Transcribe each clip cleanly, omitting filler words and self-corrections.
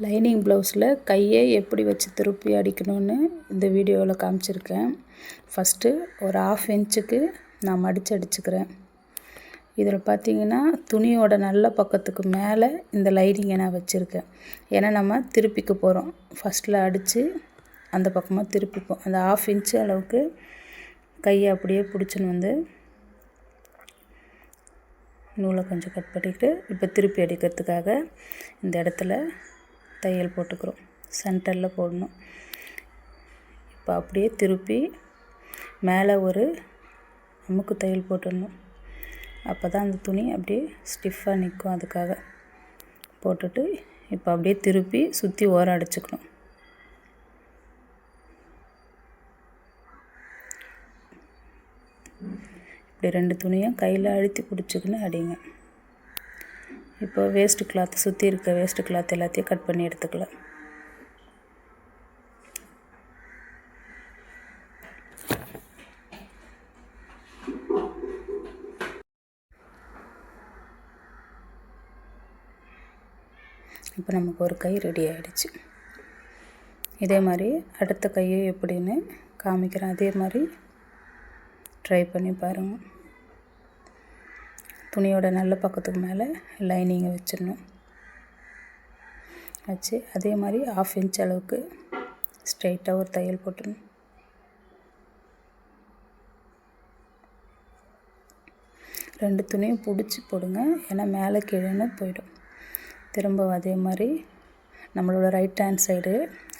Lining ப்ளவுஸில் கையை எப்படி வச்சு திருப்பி அடிக்கணும்னு இந்த வீடியோவில் காமிச்சிருக்கேன். ஃபஸ்ட்டு ஒரு 1/2 இன்ச்சுக்கு நான் மடித்து அடிச்சுக்கிறேன். இதில் பார்த்திங்கன்னா துணியோட நல்ல பக்கத்துக்கு மேலே இந்த லைனிங்கை நான் வச்சுருக்கேன். ஏன்னா நம்ம திருப்பிக்க போகிறோம். ஃபஸ்ட்டில் அடித்து அந்த பக்கமாக திருப்பிப்போம். அந்த 1/2 இன்ச்சு அளவுக்கு கையை அப்படியே பிடிச்சின்னு வந்து நூலை கொஞ்சம் கட் பண்ணிக்கிட்டு இப்போ திருப்பி அடிக்கிறதுக்காக இந்த இடத்துல தையல் போட்டுக்கிறோம். சென்டரில் போடணும். இப்போ அப்படியே திருப்பி மேலே ஒரு அமுக்கு தையல் போட்டுடணும். அப்போ தான் அந்த துணி அப்படியே ஸ்டிஃபாக நிற்கும். அதுக்காக போட்டுட்டு இப்போ அப்படியே திருப்பி சுற்றி ஓரம் அடிச்சுக்கணும். இப்படி 2 துணியும் கையில் அழுத்தி பிடிச்சிக்கின்னு அடிங்க. இப்போ வேஸ்ட்டு கிளாத் சுற்றி இருக்க வேஸ்ட்டு கிளாத் எல்லாத்தையும் கட் பண்ணி எடுத்துக்கலாம். இப்போ நமக்கு ஒரு கை ரெடி ஆகிடுச்சு. இதே மாதிரி அடுத்த கையும் எப்படின்னு காமிக்கிறேன். அதே மாதிரி ட்ரை பண்ணி பாருங்கள். துணியோட நல்ல பக்கத்துக்கு மேலே லைனிங்கை வச்சிடணும். வச்சு அதே மாதிரி 1/2 இன்ச் அளவுக்கு ஸ்ட்ரைட்டாக ஒரு தையல் போட்டுடணும். ரெண்டு துணியும் பிடிச்சி போடுங்க. ஏன்னா மேலே கீழேன்னு போயிடும். திரும்ப அதே மாதிரி நம்மளோட ரைட் ஹேண்ட் சைடு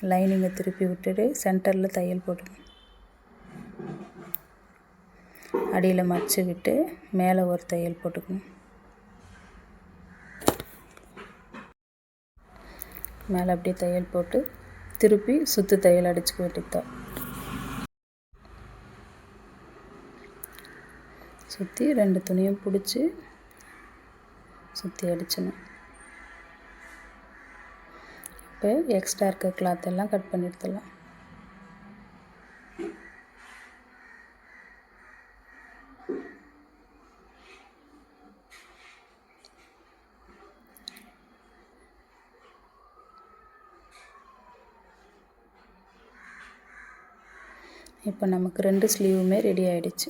லைனிங்கை திருப்பி விட்டுட்டு சென்டரில் தையல் போடணும். அடியில் மடித்து விட்டு மேலே ஒரு தையல் போட்டுக்கணும். மேலே அப்படியே தையல் போட்டு திருப்பி சுற்று தையல் அடிச்சுக்க வேண்டியதுதான். சுற்றி 2 துணியும் பிடிச்சி சுற்றி அடிச்சிடணும். இப்போ எக்ஸ்ட்ரா இருக்க கிளாத் எல்லாம் கட் பண்ணி எடுத்துடலாம். இப்போ நமக்கு 2 ஸ்லீவுமே ரெடி ஆகிடுச்சு.